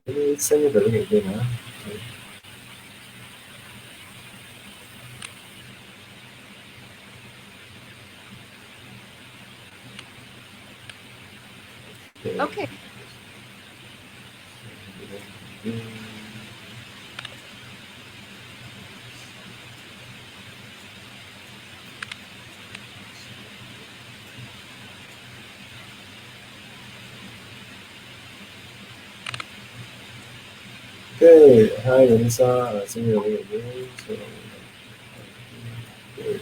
Let me send you the link again. Okay. Okay, hi Vanessa, send you the link again. So, okay.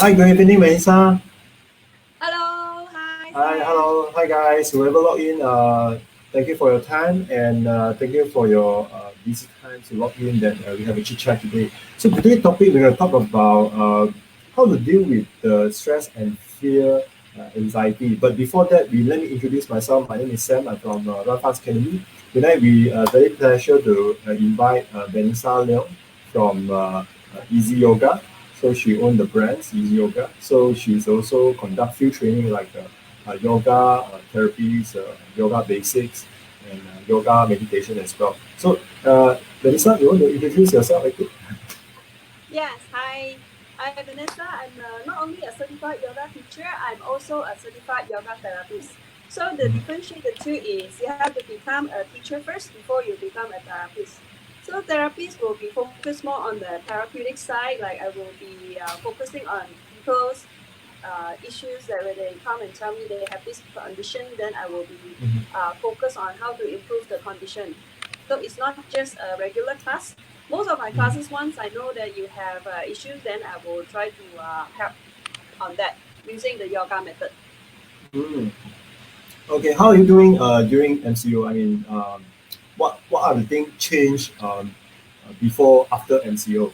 Hi, good evening, Vanessa. Hello. Hi, Hi, Sam. hello, hi guys. Whoever log in, thank you for your time and thank you for your busy time to log in. That we have a chit chat today. So today's topic we're gonna talk about how to deal with the stress and fear, anxiety. But before that, let me introduce myself. My name is Sam. I'm from Run Fast Academy. Tonight we very pleasure to invite Vanessa Leong from Easy Yoga. So she owns the brands Easy Yoga. So she's also conduct few training like yoga therapies, yoga basics, and yoga meditation as well. So, Vanessa, you want to introduce yourself? Like, Yes. Hi. I'm Vanessa. I'm not only a certified yoga teacher, I'm also a certified yoga therapist. So the differentiate the two is you have to become a teacher first before you become a therapist. So therapists will be focused more on the therapeutic side. Like I will be focusing on people's issues that when they come and tell me they have this condition, then I will be focused on how to improve the condition. So it's not just a regular class. Most of my classes, once I know that you have issues, then I will try to help on that using the yoga method. mm, okay, how are you doing during MCO? I mean, what are the things changed before after MCO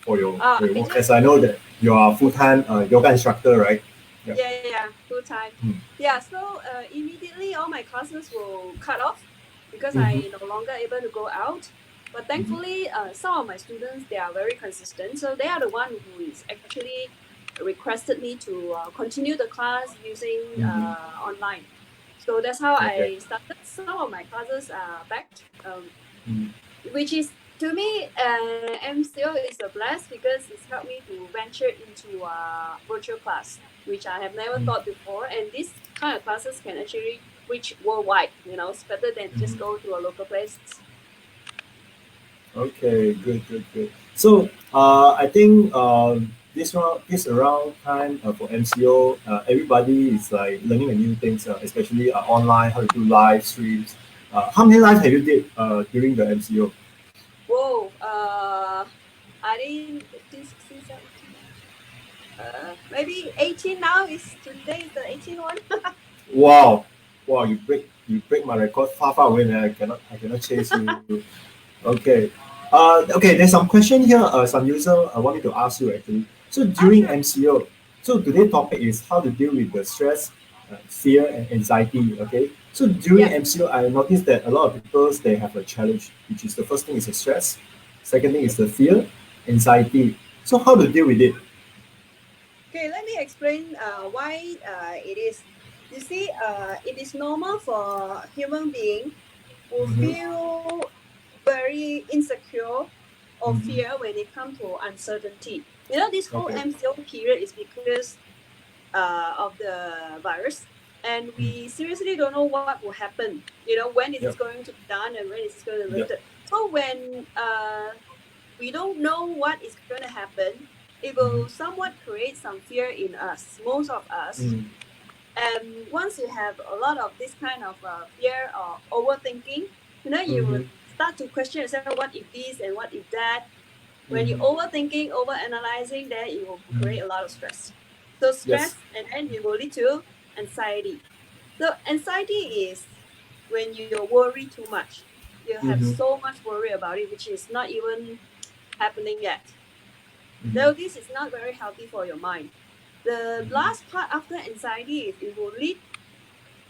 for your work? Actually, As I know that you are full time yoga instructor, right? Yeah. yeah, full time. Mm. Yeah, so immediately all my classes will cut off because Mm-hmm. I no longer able to go out. But thankfully, some of my students they are very consistent, so they are the one who is actually requested me to continue the class using Mm-hmm. online. So that's how Okay. I started. Some of my classes are backed, Mm-hmm. which is to me, MCO is a blast because it's helped me to venture into virtual class, which I have never thought before. And these kind of classes can actually reach worldwide. It's better than just Mm-hmm. go to a local place. Okay, good, good, good. So, I think this around time for MCO, everybody is like learning a new things, especially online, how to do live streams. How many live have you did during the MCO? Whoa, I think 15, 16, 17, maybe 18 now. Today is the 18th one. Wow, wow! You break my record far far away, man. I cannot chase you. Okay. Okay. There's some question here. Some user want me to ask you actually. So Oh, during sure. MCO, so today's topic is how to deal with the stress, fear, and anxiety. Okay. So during Yeah. MCO, I noticed that a lot of people they have a challenge, which is the first thing is the stress, second thing is the fear, anxiety. So how to deal with it? Okay, let me explain why it is. You see, it is normal for human being who Mm-hmm. feel very insecure or Mm-hmm. fear when it comes to uncertainty. This whole Okay. MCO period is because of the virus, and Mm. we seriously don't know what will happen. When is it Yep. going to be done and when is it going to be Yep. lifted. So when we don't know what is going to happen, it will Mm-hmm. somewhat create some fear in us, most of us. Mm. And once you have a lot of this kind of fear or overthinking, you Mm-hmm. would start to question yourself, what if this and what if that? When you're Mm-hmm. overthinking, overanalyzing, then it will create a lot of stress. So Yes. stress, and then it will lead to anxiety. So anxiety is when you worry too much. You have Mm-hmm. so much worry about it, which is not even happening yet. Mm-hmm. Though this is not very healthy for your mind. The last part after anxiety is it will lead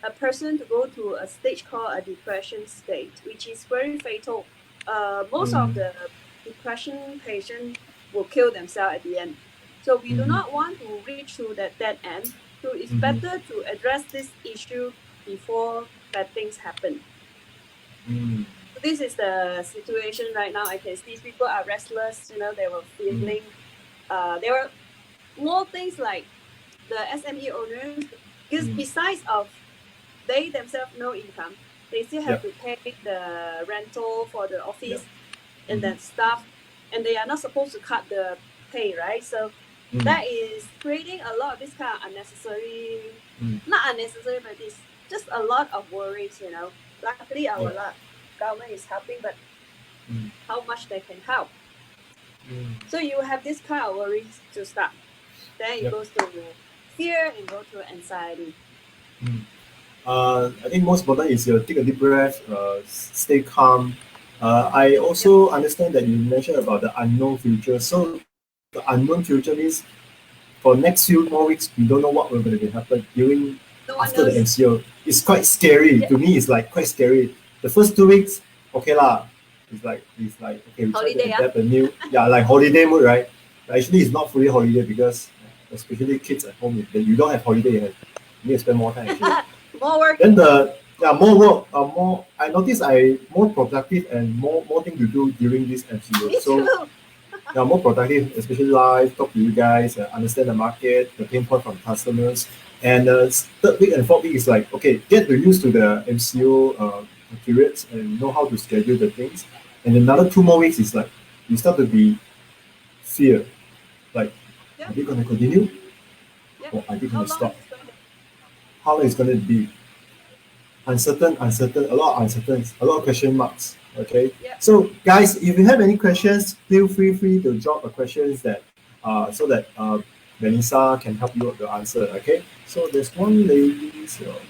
a person to go to a stage called a depression state, which is very fatal. Most of the depression patients will kill themselves at the end. So we do not want to reach to that dead end. So it's better to address this issue before bad things happen. So this is the situation right now. I can see people are restless. They were feeling. There were more things like the SME owners, because besides of they themselves no income, they still have to pay the rental for the office and then staff, and they are not supposed to cut the pay, right? So that is creating a lot of this kind of unnecessary, not unnecessary, but it's just a lot of worries. Luckily our government is helping, but how much they can help. So you have this kind of worries to start. Then it goes to fear and go to anxiety. I think most important is take a deep breath, stay calm. I also understand that you mentioned about the unknown future. So the unknown future means for next few more weeks, we don't know what will going to happen during No one after the knows. MCO. It's quite scary to me. It's like quite scary. The first 2 weeks, okay lah. It's like okay, we try to Holiday, adapt a new like holiday mood, right? But actually, it's not fully holiday because especially kids at home, if you don't have holiday, you need to spend more time actually. more work. Then more work, more. I notice I more productive and more thing to do during this MCO. Me So too. more productive, especially live, talk to you guys, understand the market, the pain point from customers. And third week and fourth week is like, okay, get used to the MCO periods and know how to schedule the things. And another 2 more weeks is like, you start to be fear. Like, are they going to continue? Or are they How going to long stop? is it going to? How long is going to be? Uncertain, a lot of uncertain, a lot of question marks. Okay. So guys, if you have any questions, feel free to drop a questions that so that Vanessa can help you to answer. Okay. So there's one lady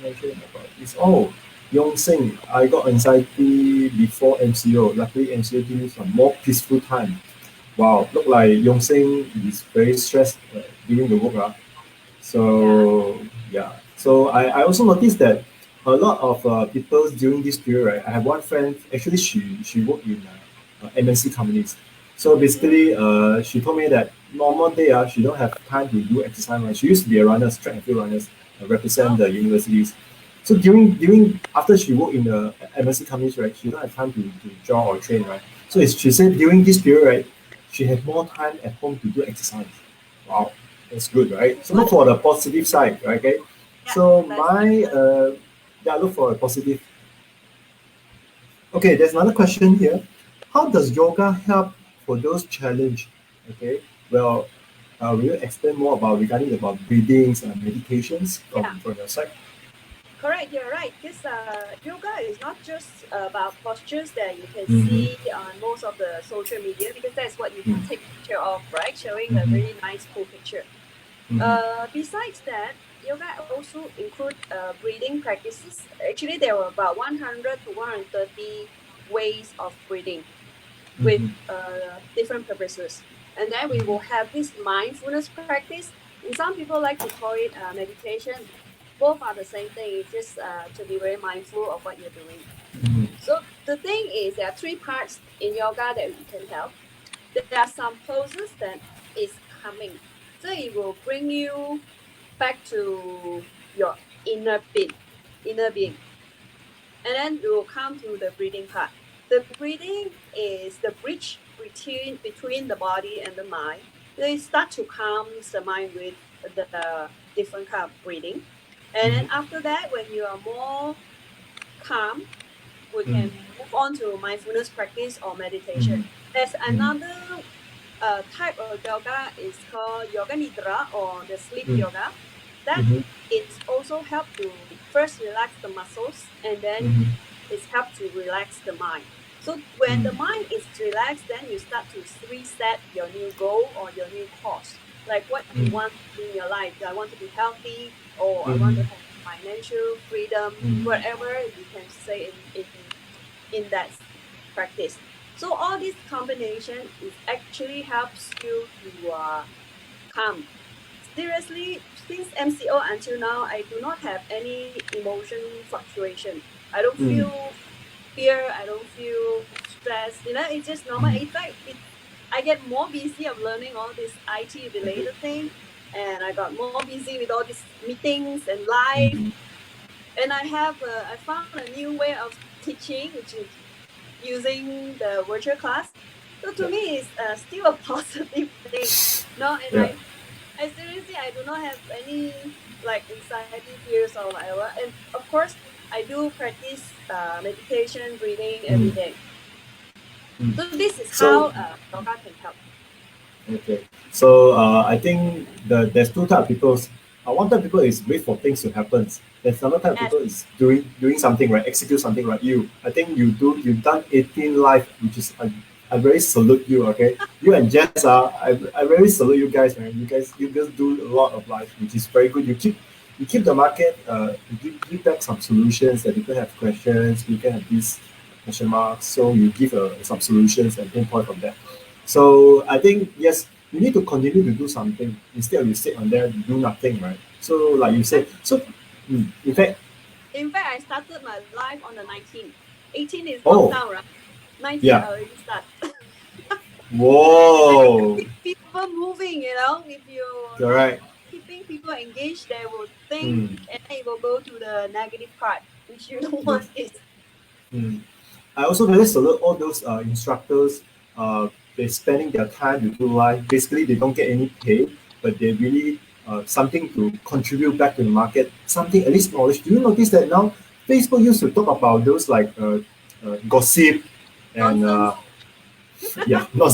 mentioned about this. Oh, Yong Sing, I got anxiety before MCO. Luckily, MCO gave me some more peaceful time. Wow, look like Yong Sing is very stressed during the work. So so I also noticed that a lot of people during this period, right? I have one friend actually she worked in MNC companies. So basically, she told me that normal day, she don't have time to do exercise. Right? She used to be a runner, track and field runners, represent the universities. So during after she worked in the MNC companies, right? She don't have time to jog or train, right? So she said during this period, right? She had more time at home to do exercise. Wow, that's good, right? So look for the positive side, right? Okay. So look for a positive. Okay, there's another question here. How does yoga help for those challenged? Okay, well, will you explain more about regarding about breathings and meditations from your side? Correct, you're right. Because yoga is not just about postures that you can Mm-hmm. see on most of the social media, because that's what you can take picture of, right? Showing a Mm-hmm. really nice, cool picture. Mm-hmm. Besides that, yoga also include breathing practices. Actually, there were about 100 to 130 ways of breathing with Mm-hmm. different purposes. And then we will have this mindfulness practice. And some people like to call it meditation. Both are the same thing. It's just to be very mindful of what you're doing. Mm-hmm. So the thing is, there are three parts in yoga that you can help. There are some poses that is coming. So it will bring you back to your inner being. And then we will come to the breathing part. The breathing is the bridge between the body and the mind. They start to calm the mind with the different kind of breathing. And then after that, when you are more calm, we can move on to mindfulness practice or meditation. There's another type of yoga is called yoga nidra or the sleep yoga. That is also help to first relax the muscles, and then it's help to relax the mind. So when the mind is relaxed, then you start to reset your new goal or your new course. Like what you want in your life. I want to be healthy, or I want to have financial freedom, whatever you can say in that practice. So all this combination is actually helps you to calm, seriously, since MCO until now, I do not have any emotion fluctuation. I don't Mm. feel fear. I don't feel stress. It's just normal. Mm. In fact, I get more busy of learning all this IT Okay. related thing, and I got more busy with all these meetings and live. Mm. And I found a new way of teaching, which is using the virtual class. So to Yeah. me, it's still a positive thing. No, and Yeah. I seriously, I do not have any like anxiety, fears, or whatever. And of course, I do practice meditation, breathing every Mm. day. Mm. So this is how So yoga can help. okay. So I think there's two type of people. One type of people is wait for things to happen. There's another type of Yes, people is doing something right, execute something right. I think you've done 18 live, which is I very salute you. Okay, you and Jess I very salute you guys, man. You guys do a lot of live, which is very good. You keep the market. You give back some solutions that people have questions. You can have these question marks. So you give some solutions and pinpoint from that. So I think yes, you need to continue to do something instead of you sit on there and do nothing, right? So like you said, exactly. so in fact, In fact, I started my life on the 19th. 18 is oh lockdown, right? 19 I yeah, already start. And I whoa, keep people moving, if you're you're not right. keeping people engaged, they will think Mm, and then it will go to the negative part, which you don't yes. want this. Mm. I also very salute all those instructors. They're spending their time to do live. Basically, they don't get any pay, but they really something to contribute back to the market. Something at least knowledge. Do you notice that now Facebook used to talk about those like gossip and Nonsense. yeah, not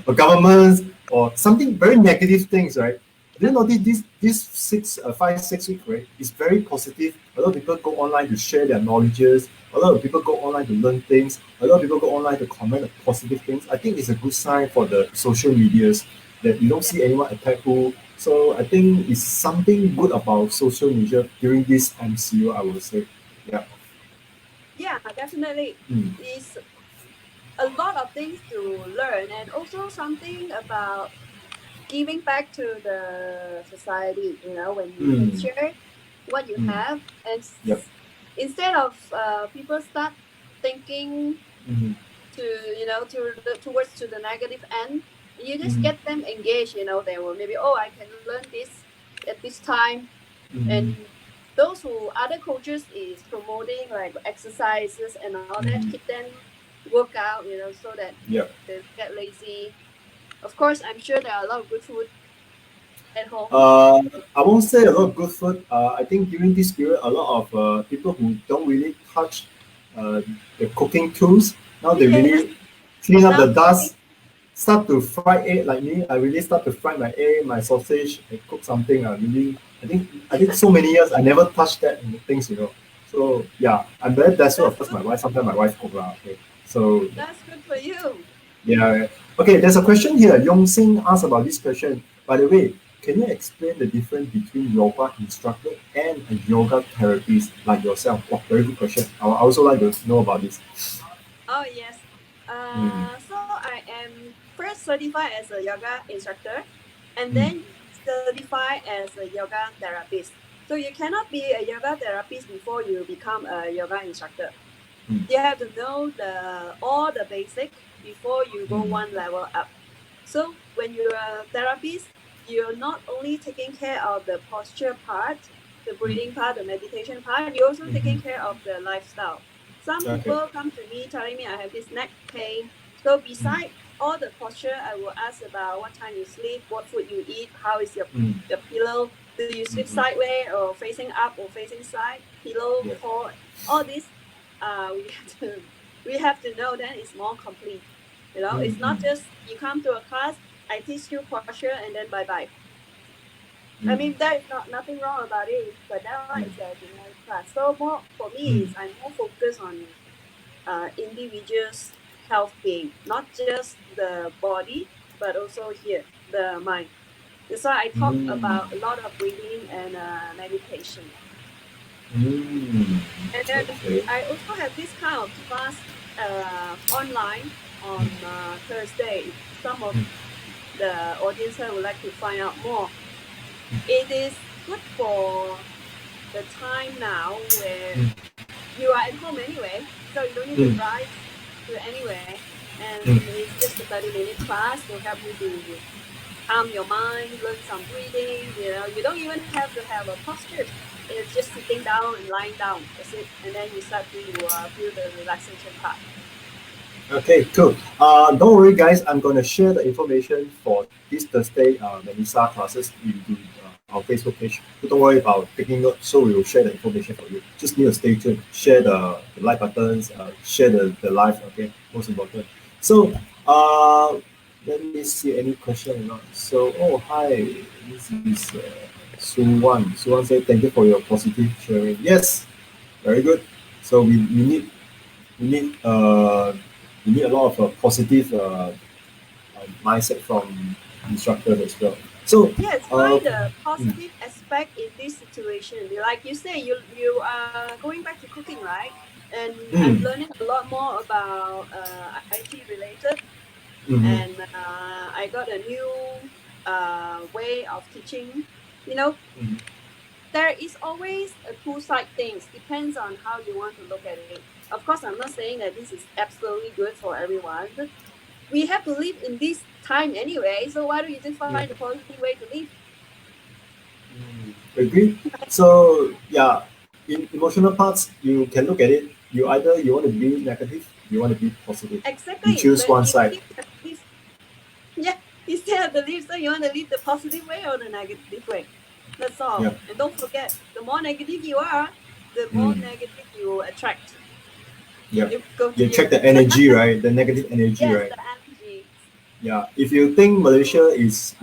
or governments or something very negative things, right? Do you notice this 5 6 week, right? Is very positive. A lot of people go online to share their knowledges. A lot of people go online to learn things. A lot of people go online to comment on positive things. I think it's a good sign for the social medias that you don't Yeah, see anyone attack who. So I think it's something good about social media during this MCU. I would say, yeah. yeah, definitely. Mm. It's a lot of things to learn, and also something about giving back to the society, when you can Mm. share what you Mm. have, and Yep. instead of people start thinking Mm. to towards to the negative end, you just Mm. get them engaged. They will maybe, oh, I can learn this at this time. Mm. And those who other coaches is promoting like exercises and all that, Mm. keep them work out, so that Yep. they don't get lazy. Of course, I'm sure there are a lot of good food at home. Uh, I won't say a lot of good food. I think during this period, a lot of people who don't really touch uh, the cooking tools, now they Yes, really clean up now the cooking. dust, start to fry egg like me. I really start to fry my egg, my sausage, and cook something. I think so many years I never touched that in the things. So yeah, I'm very blessed. Of That's course, good. my wife sometimes my wife cook lah. Okay, so yeah. That's good for you. Yeah. Okay, there's a question here. Yong Sing asked about this question. By the way, can you explain the difference between yoga instructor and a yoga therapist like yourself? Oh, very good question. I also like to know about this. Oh yes. Mm, So I am first certified as a yoga instructor, and mm, then certified as a yoga therapist. So you cannot be a yoga therapist before you become a yoga instructor. mm, You have to know the all the basic before you go mm, one level up. So when you're a therapist, you're not only taking care of the posture part, the mm, breathing part, the meditation part, you're also taking mhm. care of the lifestyle. Some Okay. people come to me telling me I have this neck pain. So Mm, beside all the posture, I will ask about what time you sleep, what food you eat, how is mm, your pillow, do you sleep mhm. sideways or facing up or facing side, pillow, Yeah. core, all this we have to we have to know. Then it's more complete. Mm, It's not mm, just you come to a class, I teach you posture, and then bye bye. I mm, mean, there is nothing wrong about it, but that one mm, is a generic class. So more for me mm, is I'm more focused on individuals' health being, not just the body, but also here the mind. That's why I talk mm. about a lot of breathing and meditation. Mm. And then Okay. I also have this kind of class online on Thursday. If some of Mm, the audience would like to find out more. It is good for the time now where Mm. you are at home anyway, so you don't need to Mm. drive to anywhere. Mm. And it's just a 30-minute class to help you to calm your mind, learn some breathing. You don't even have to have a posture. It's just sitting down and lying down. That's it. And then you start to feel the relaxation part. Okay, cool. Don't worry, guys. I'm gonna share the information for this Thursday Vanessa classes in our Facebook page. So don't worry about taking note. So we will share the information for you. Just need to stay tuned. Share the like buttons. Share the live. Okay, most important. So let me see any question or not. So hi, this is Suwan. Suwan said thank you for your positive sharing. Yes, very good. So we need we need a lot of positive mindset from instructors as well. So, Yes, uh, find the mm, positive aspect in this situation. Like you say, you are going back to cooking, right? And I'm mm, learning a lot more about IT related, mhm, and I got a new way of teaching. You know, mhm. there is always a two side things. Depends on how you want to look at it. Of course, I'm not saying that this is absolutely good for everyone. We have to live in this time anyway, so why don't you just find Yeah. a positive way to live? Agree. So yeah, in emotional parts, you can look at it. You either you want to be negative, you want to be positive. You Exactly. choose But one you side. still have to live. Yeah, you still have to live. So you want to live the positive way or the negative way. That's all. Yeah. And don't forget, the more negative you are, the more Mm. negative you will attract. Yeah. It will go to You you. check the energy, right? The negative energy, Yes, right? the energy. Yeah, if you think Malaysia is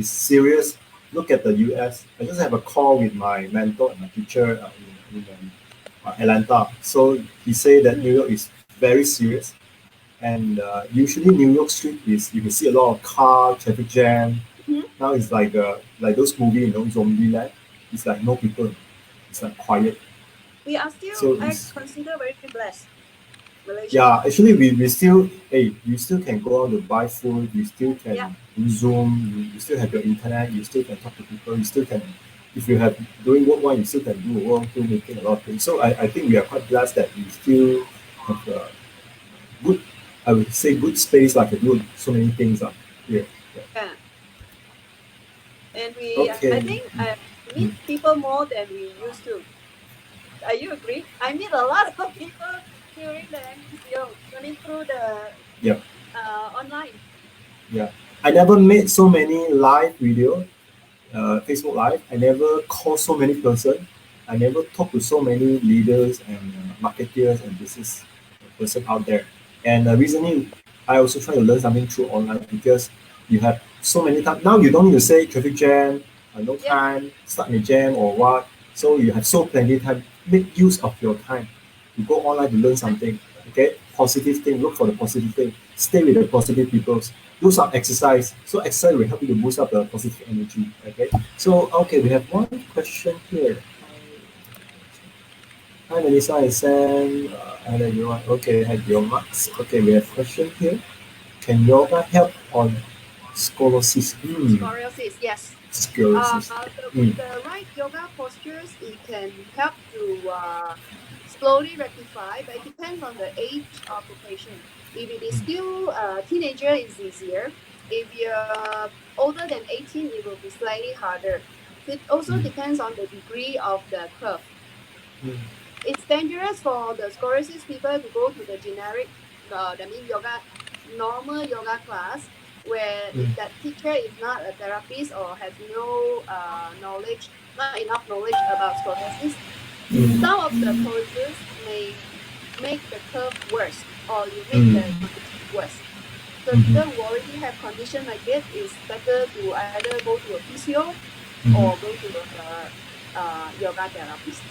serious, look at the US. I just have a call with my mentor and my teacher in Atlanta. So he said that New Mm-hmm. York is very serious, and usually New York Street is you can see a lot of car traffic jam. Mm-hmm. Now it's like those movie, Zombie Land. It's like no people. It's like quiet. We are still, So I it's consider, very blessed, Malaysia. yeah, actually, we still, hey, you still can go out to buy food. You still Yeah. can Zoom. You still have your internet. You still can talk to people. You still can, if you have doing work one, you still can do work two, making a lot of things. So I think we are quite blessed that we still have a good, I would say, good space like to do so many things up here. Yeah. Yeah. And I Okay. think Mm, I mm. meet people more than we used to. Are you agree? I meet a lot of people during the MCO, running through the Yeah. online. Yeah. I never made so many live video Facebook Live. I never call so many person. I never talk to so many leaders and marketers and business person out there. And recently, I also try to learn something through online because you have so many times. Now you don't need to say traffic jam, no Yeah. time, stuck in a jam or what. So you have so plenty time. Make use of your time. You go online to learn something. Okay, positive thing. Look for the positive thing. Stay with the positive people. Do some exercise. So exercise will help you to boost up the positive energy. Okay. So okay, we have one question here. Hi Melissa and Sam. Hi everyone. Okay, hi your marks. Okay, we have question here. Can yoga help on scoliosis? Scoliosis, yes. Scoliosis. With Mm. the right yoga postures, it can help to slowly rectify, but it depends on the age of the patient. If it is still a teenager, it's easier. If you're older than 18, it will be slightly harder. It also Mm. depends on the degree of the curve. Mm. It's dangerous for the scoliosis people to go to the generic, that means yoga, normal yoga class, where Mm. that teacher is not a therapist or has no knowledge, not enough knowledge about scoliosis. Mm. Some of the poses may make the curve worse, or you make Mm. the condition worse. So Mhm. people who already have condition like this, it's better to either go to a physio Mhm. or go to a yoga therapist,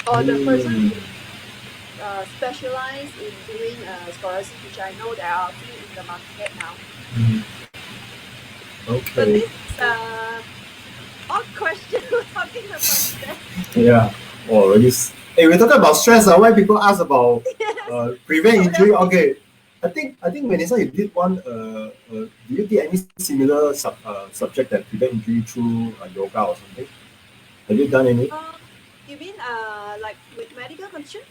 or the person Mm. who specialize in doing scholarship, which I know there are a few in the market now. Mhm. So Okay. this is a odd question. We're talking about stress. Yeah. Oh, hey, we're talking about stress. Why people ask about Yes, prevent injury? scoliosis. Okay. I think Vanessa, you did one. Do you did any similar subject that prevent injury through yoga or something? Have you done any? Uh, you mean like with medical condition?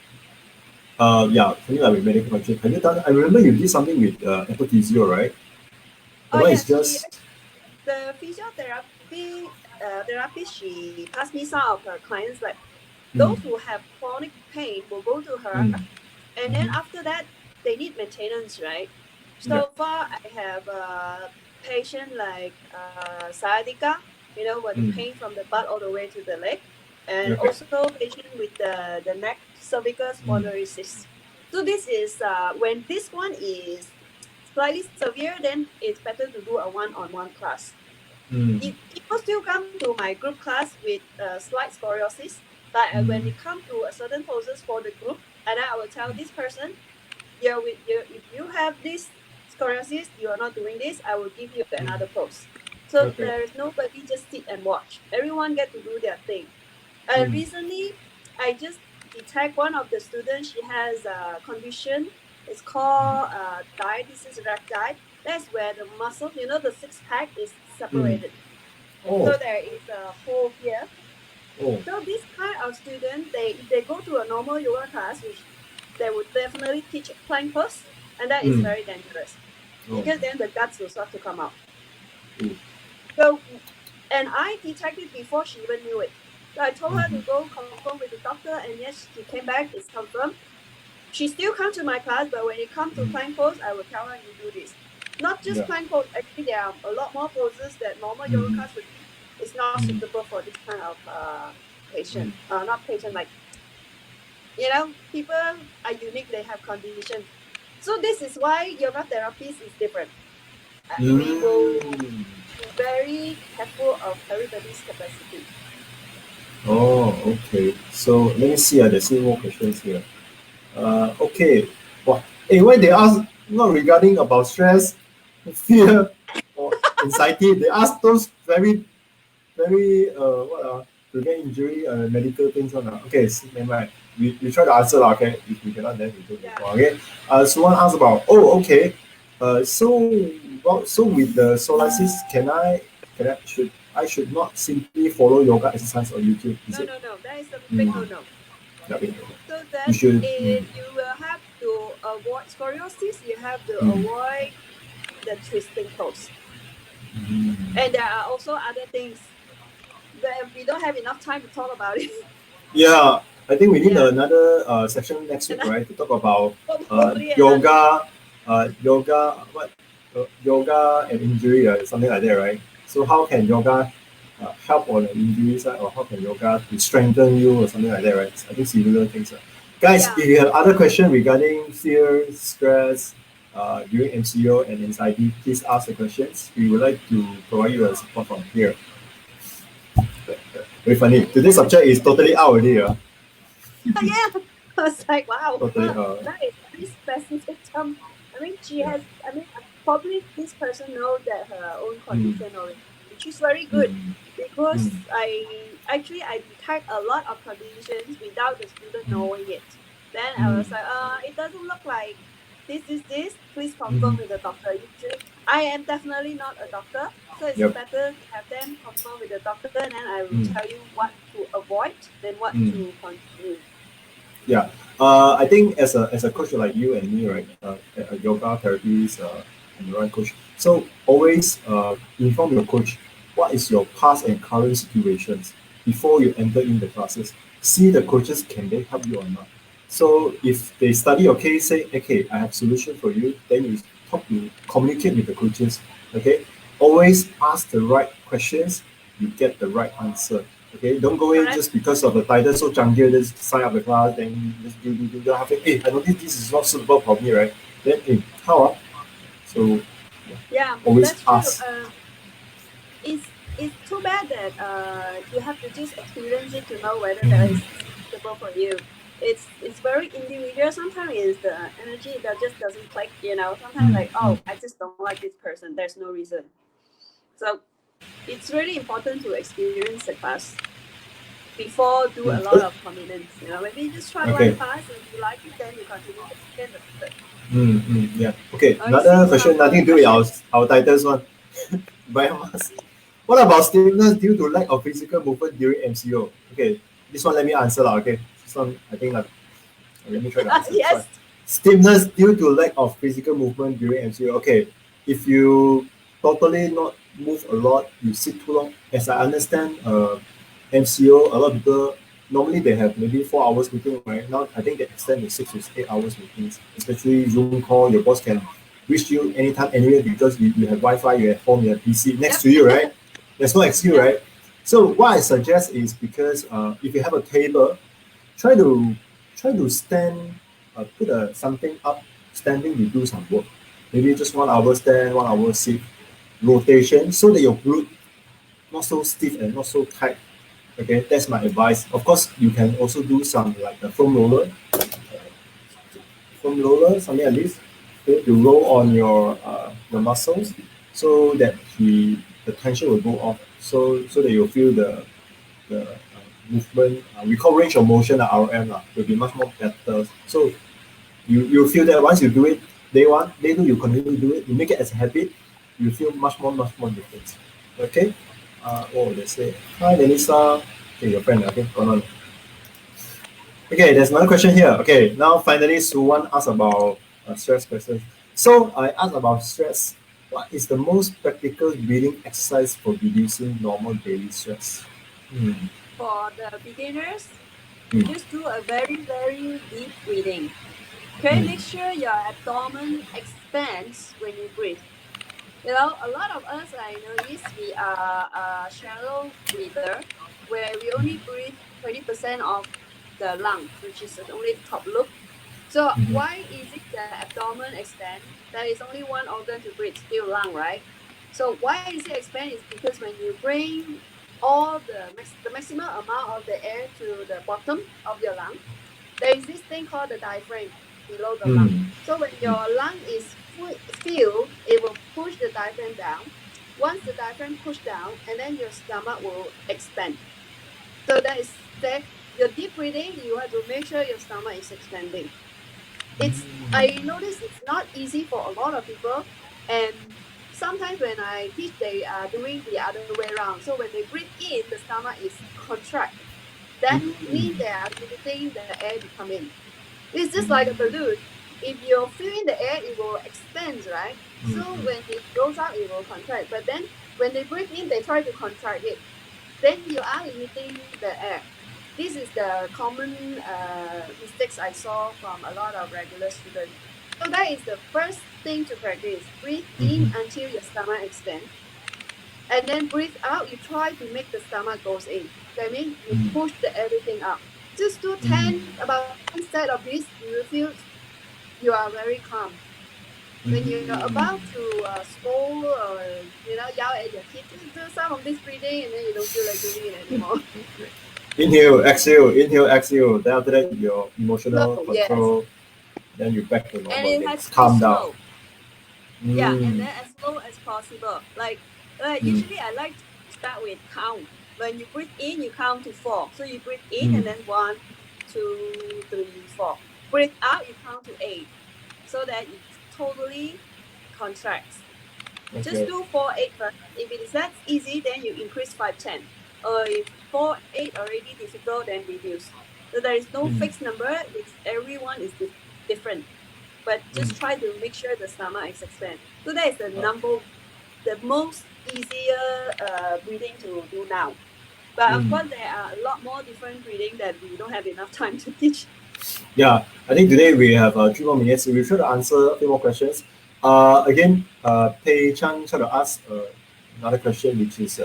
Yeah, something like with medical condition. Have you done? I remember you did something with physio, right? The Oh one is yes, she just. the physiotherapy therapist. She passed me some of her clients like those Mm, who have chronic pain will go to her, mm, and then mm-hmm, after that they need maintenance, right? yeah. So far, I have a patient like sciatica, when the Mm, pain from the butt all the way to the leg, and okay. also patient with the neck cervical Mm, spondylosis. So this is when this one is slightly severe, then it's better to do a one-on-one class. mm, People still come to my group class with slight scoliosis, but when mm, it comes to a certain poses for the group, and then I will tell this person, yeah, with you, if you have this scoliosis, you are not doing this, I will give you another pose. So okay. there is nobody just sit and watch. Everyone get to do their thing. And Mm, recently, I just detect one of the students. She has a condition. It's called diabetes recti. That's where the muscle, the six pack is mm. separated. Oh, So there is a hole here. oh. So this kind of student, if they go to a normal yoga class, which they would definitely teach plank pose, and that is Mm, very dangerous oh. because then the guts will start to come out. Mm, So, and I detected before she even knew it. So I told her mm-hmm, to go confirm with the doctor, and yes, she came back. It's confirmed. She still comes to my class, but when it comes to mm, plank pose, I will tell her you do this. Not just yeah. plank pose. Actually, there are a lot more poses that normal yoga Mm-hmm, class would teach. It's not mm, suitable for this kind of mm, patient. Not patient, like people are unique. They have conditions. So this is why yoga therapist is different. We will mm. be very careful of everybody's capacity. Oh, okay. So let me see. There's still more questions here. Okay. Wow. Hey, why they ask not regarding about stress, fear, or anxiety? They ask those very what prevent injury medical things on. Okay, so never mind. We try to answer lah. Okay, if we cannot, then we don't move Yeah. on. Okay. So one asked about. Oh, okay. So with the psoriasis, should not simply follow yoga exercise on YouTube? Is No, it? no, no. That is a big Mm, no-no. yeah, So we then, should. you will have to avoid scoliosis. You have to Mm, avoid the twisting pose, mm. and there are also other things that we don't have enough time to talk about it. Yeah, I think we need Yeah, another session next week, and right, to talk about probably another. yoga and injury, something like that, right? So how can yoga help on the injury side, or how can yoga to strengthen you, or something like that, right? I think similar things. Guys, Yeah, if you have other questions regarding fear, stress, during MCO and anxiety, please ask the questions. We would like to provide you a support from here. Very funny. Today's subject is totally out already. yeah. I was like, wow, Totally. that is very specific term. I mean, she Yeah. has. I mean, probably this person knows that her own Mm, condition already, which is very good mm, because mm, I detect a lot of conditions without the student mm, knowing it. Then I mm, was like, it doesn't look like this. Please confirm mm. with the doctor. Usually, I am definitely not a doctor, so it's Yep. better to have them confirm with the doctor, and then I will Mm, tell you what to avoid than what mm. to continue. Yeah. I think as a coach like you and me, right? A yoga therapist and run coach. So always inform your coach what is your past and current situations before you enter in the classes. See the coaches can they help you or not. So if they study your case, say, okay, I have solution for you. Then you communicate with the coaches. Okay. Always ask the right questions. You get the right answer. Okay, don't go in Correct. just because of the title so jungle, just sign up the class, then just do halfway. Hey, I noticed this is not suitable for me, right? Then hey, how? So Yeah, always that's true. ask. It's too bad that you have to just experience it to know whether that Mm, is suitable for you. It's very individual. Sometimes it's the energy that just doesn't click. Sometimes mm, like, mm. oh, I just don't like this person. There's no reason. So it's really important to experience the class. before do a lot of commitments. Maybe just try Okay. one class. If you like it, then you continue then the third. Yeah. Okay. I Another see question, some nothing to do with questions. our titles one. Biomass. What about stiffness due to lack of physical movement during MCO? Okay, this one let me answer lah. Okay, this one I think let me try to answer this one. Yes. Stiffness due to lack of physical movement during MCO. Okay, if you totally not move a lot, you sit too long. As I understand, MCO, a lot of people normally they have maybe 4 hours meeting, right? Now I think they extend to 6 to 8 hours meetings, especially Zoom call. Your boss can reach you anytime, anywhere because you have Wi-Fi, you have home, you have PC next to you, right? There's no excuse, right? So what I suggest is because if you have a table, try to stand, put something up, standing. You do some work, maybe just 1 hour stand, 1 hour sit, rotation, so that your glute not so stiff and not so tight. Okay, that's my advice. Of course, you can also do some like the foam roller, something like this. Okay, to roll on your muscles, so that the tension will go off. So that you'll feel the movement. We call range of motion, the RM, will be much more better. So you feel that once you do it, day one, day two, you continue to do it. You make it as a habit. You feel much more difference. Okay. They say hi, Vanessa. Okay, your friend. Okay, hold on. Okay, there's another question here. Okay, now finally, Suwan asked about stress questions. So I asked about stress. What is the most practical breathing exercise for reducing normal daily stress? Hmm. For the beginners, Hmm. just do a very, very deep breathing. Okay, Hmm. make sure your abdomen expands when you breathe. A lot of us, I notice, we are a shallow breather, where we only breathe 20% of the lung, which is only the top loop. So Mhm. why is it the abdomen expand? There is only one organ to breathe, still lung, right? So why is it expand? Is because when you bring all the maximum amount of the air to the bottom of your lung, there is this thing called the diaphragm below the lung. Hmm. So when your lung is filled, it will push the diaphragm down. Once the diaphragm push down, and then your stomach will expand. So that is that. Your deep breathing, you have to make sure your stomach is expanding. I notice it's not easy for a lot of people, and sometimes when I teach, they are doing the other way around. So when they breathe in, the stomach is contract. That means they are limiting the air to come in. It's just like a balloon. If you fill in the air, it will expand, right? So when it goes out, it will contract. But then when they breathe in, they try to contract it. Then you are limiting the air. This is the common mistakes I saw from a lot of regular students. So that is the first thing to practice. Breathe in until your stomach expands, and then breathe out. You try to make the stomach goes in. That means you push everything up. Just do about 10 sets of this. You will feel you are very calm. When you're about to scold or yell at your kid, just do some of this breathing, and then you don't feel like doing it anymore. Inhale, exhale. Then after that, your emotional Slow, yes, control. Then you back to and normal it again. has to be Calm down. slow. Yeah, and Mm. then as slow as possible. Like Mm. usually, I like to start with count. When you breathe in, you count to 4. So you breathe in, Mm. and then 1, 2, 3, 4. Breathe out, you count to 8, so that it totally contracts. Just Okay. do 4, 8 first. If it is that easy, then you increase 5, 10. If 4, 8 already difficult, then reduce. So there is no Mm. fixed number. It's everyone is different, but Mm. just try to make sure the stomach is expand. So that is Okay. the most easier breathing to do now. But of Mm. course, there are a lot more different breathing that we don't have enough time to teach. Yeah, I think today we have 3 more minutes. We try to answer a few more questions. Again, Pei Chang tried to ask another question, which is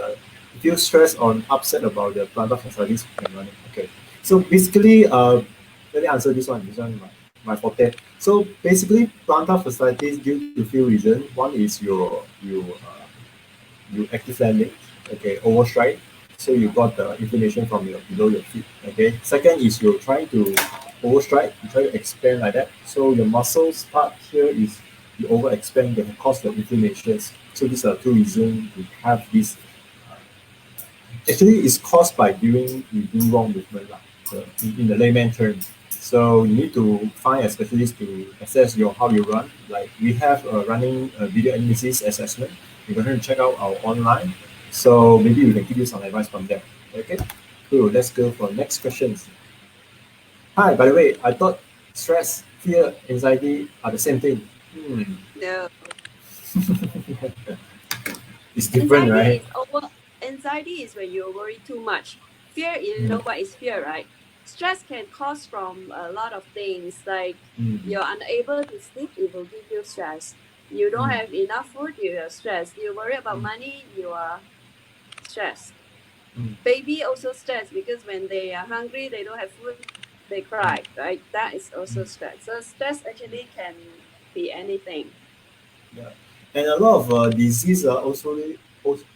if you stress or upset about the plantar fasciitis and running. Okay, so basically, let me answer this one. This one my forte. So basically, plantar fasciitis due to few reasons. One is you active landing, okay, overstride. So you got the inflammation from your below your feet. Okay. Second is you're trying to overstride, you try to expand like that. So your muscles part here is you overexpand that can cause the inflammations. So these are two reasons we have this actually it's caused by you do wrong movement lah, in the layman term. So you need to find a specialist to assess your how you run. Like we have a running video analysis assessment. You can check out our online. So maybe we can give you some advice from there. Okay, cool. Let's go for next questions. Hi, by the way, I thought stress, fear, anxiety are the same thing. No. It's different, right? Anxiety is when you worry too much. Fear, you know what is fear, right? Stress can cause from a lot of things, like you're unable to sleep, it will give you stress. You don't have enough food, you are stressed. You worry about money, you are stressed. Baby also stressed because when they are hungry, they don't have food, they cry, right? That is also stress. So stress actually can be anything. Yeah. And a lot of disease are also,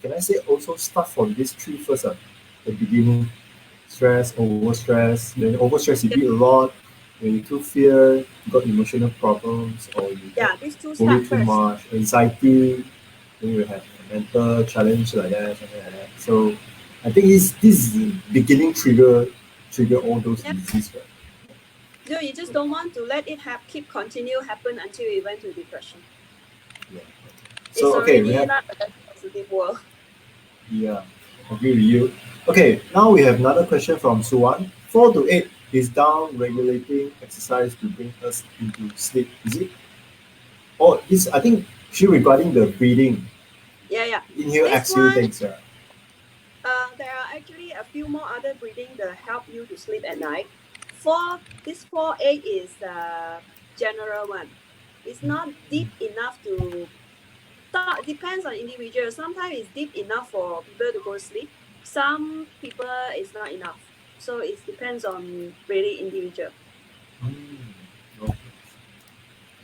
can I say, also start from these three first, the beginning, stress, overstress. Then overstress, you eat a lot. When you too fear, you got emotional problems, or you Yeah, these two start worry too first. much, anxiety, then you have a mental challenge like that, something like that. So I think this is the beginning trigger all those diseases, right? No, you just don't want to let it keep continue happen until you went to depression. Yeah. It's So okay, we already have not a positive world. yeah, agree with you. Okay, now we have another question from Suwan. 4 to 8 is down regulating exercise to bring us into sleep. Is it? Oh, this I think she regarding the breathing. Yeah. Inhale, This exhale one, things. Yeah. there are actually a few more other breathing that help you to sleep at night. This 4-8 is the general one. It's not deep enough to. Depends on individual. Sometimes it's deep enough for people to go to sleep. Some people it's not enough. So it depends on really individual. Okay.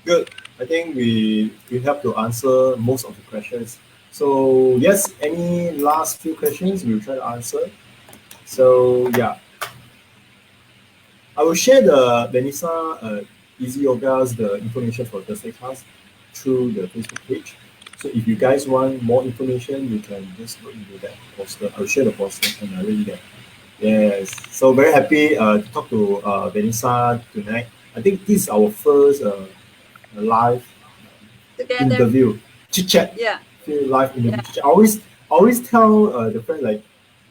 Good. I think we have to answer most of the questions. So yes, any last few questions we'll try to answer. So yeah, I will share the Vanessa Easy Yoga's the information for Thursday class through the Facebook page. So if you guys want more information, you can just look into that poster. I'll share the poster and I'll link there. Yes. So very happy to talk to Vanessa tonight. I think this is our first live Together. interview, chit chat, Yeah. live interview Yeah. chit chat. I always tell the friend like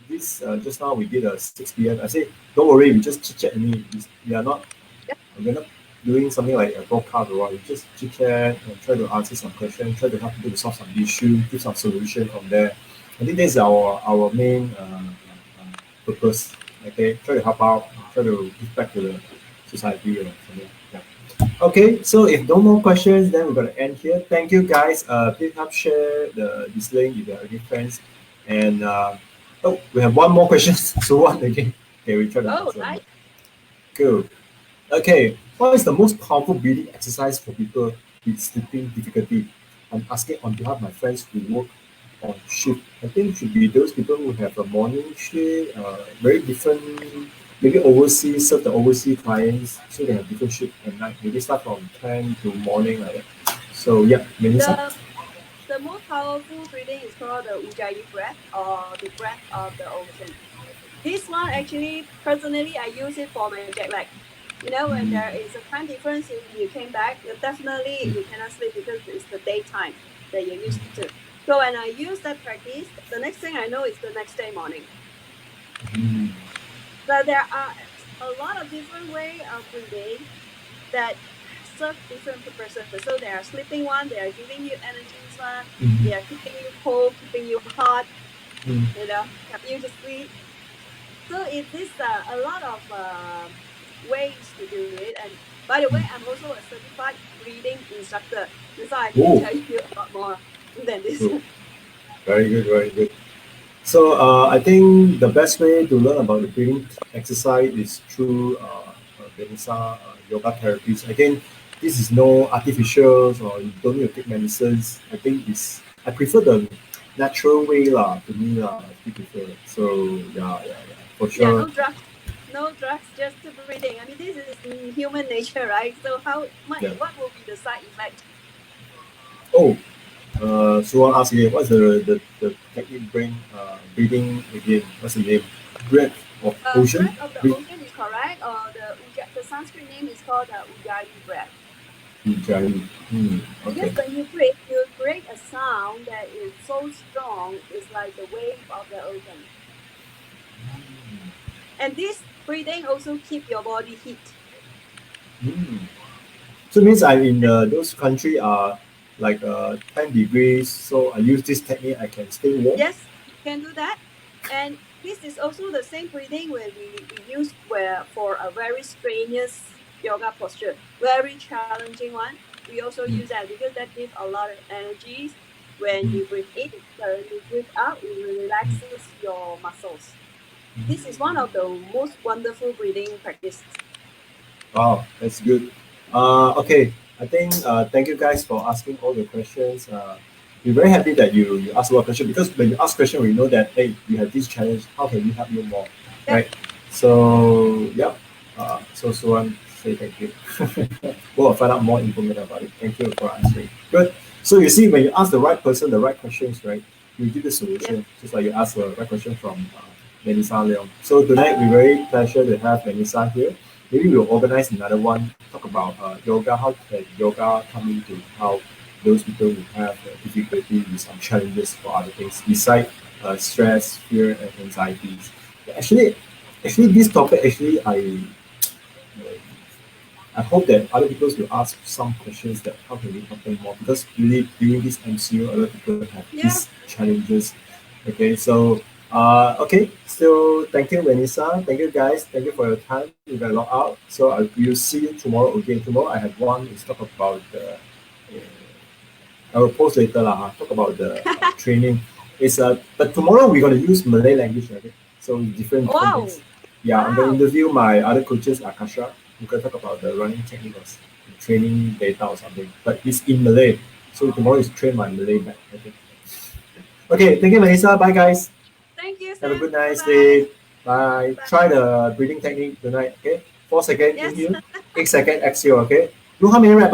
this. Just now we did a 6 p.m. I say, don't worry, we just chit chat. We're not doing something like a broadcast or what. We just chit chat and try to answer some questions, try to help people to solve some issue, give some solution from there. I think this is our main purpose. Okay, try to help out, try to give back to the society or something. Yeah. Okay, so if no more questions, then we're gonna end here. Thank you guys. Please help share this link if you have any friends. And oh, we have one more question. So one again. Okay, we try to Oh, answer. nice. Cool. Okay, what is the most powerful breathing exercise for people with sleeping difficulty? I'm asking on behalf of my friends who work on shift. I think it should be those people who have a morning shift, very different, maybe overseas, serve the overseas clients, so they have different shift at night. Maybe start from 10 to morning like that. So yeah, Melissa. The most powerful breathing is called the Ujjayi breath or the breath of the ocean. This one actually, personally, I use it for my jet lag. When there is a time difference, you came back, definitely you cannot sleep because it's the daytime that you're used to. So when I use that practice, the next thing I know is the next day morning. But there are a lot of different way of breathing that serve different purposes. So there are sleeping one, they are giving you energies one, they are keeping you cold, keeping you hot, help you to sleep. So it is a lot of ways to do it. And by the way, I'm also a certified breathing instructor, so I can Oh, tell you a lot more than this. cool. Very good, very good. So I think the best way to learn about the breathing exercise is through Vanessa yoga therapies. Again, this is no artificials or you don't need to take medicines. I prefer the natural way lah. To me lah, I still prefer. So yeah, for Yeah, sure. no drugs, just the breathing. I mean, this is human nature, right? So Yeah. what will be the side effect? Oh, Someone asked again, what's the technique breathing again? What's the name? Breath of ocean? Breath of the Breathe. ocean is correct. The Sanskrit name is called Ujjayi breath. Ujjayi. Because Okay. when you breathe, you create a sound that is so strong, it's like the wave of the ocean. And this breathing also keep your body heat. Mm. So it means I'm in those country are like 10 degrees. So I use this technique, I can stay warm. Yes, you can do that. And this is also the same breathing where we use where for a very strenuous yoga posture, very challenging one. We also Mm. use that because that gives a lot of energies. When Mm. you breathe in, when you breathe out, it relaxes your muscles. This is one of the most wonderful breathing practices. Wow, that's good. Okay, I think thank you guys for asking all the questions. We're very happy that you asked a lot of questions because when you ask questions, we know that hey, you have this challenge. How can we help you more, Yep. right? So yeah, so I say thank you. We'll find out more information about it. Thank you for answering. Good. So you see, when you ask the right person the right questions, right, you give the Yep. solution. Just like you ask the right question from Vanessa Leong. So tonight we're very pleasure to have Vanessa here. Maybe we'll organize another one, talk about yoga, how can yoga come into how those people who have difficulty with some challenges for other things besides stress, fear, and anxieties. Actually, this topic I hope that other people will ask some questions that how can we help them more because really during this MCU, other people have Yeah. these challenges. Okay, so so thank you, Vanessa. Thank you, guys. Thank you for your time. We got log out, so I will see you tomorrow again. Tomorrow I have one is talk about the. I will post later lah. Talk about the training. But tomorrow we're gonna use Malay language. Okay, so different Wow. things. Yeah, I'm gonna Wow. interview my other coaches, Akasha. We're gonna talk about the running techniques, training data or something. But it's in Malay, so tomorrow is train my Malay back. Okay. Okay. Thank you, Vanessa. Bye, guys. Thank you, Have a Sam. good Bye night. bye. Stay. Bye. Try Bye. the breathing technique tonight. Okay. 4 second Yes. inhale, 8 second exhale. Okay. Do how many rep?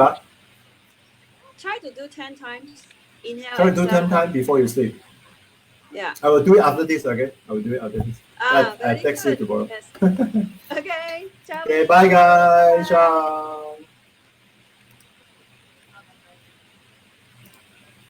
Try to do 10 times. Inhale, Try to do 10 exhale. times before you sleep. Yeah. I will do it after this. Okay. I will do it after this. I Very text you good. tomorrow. Yes. Okay. Ciao, Okay. Bye, Vanessa. Bye guys. bye. Ciao.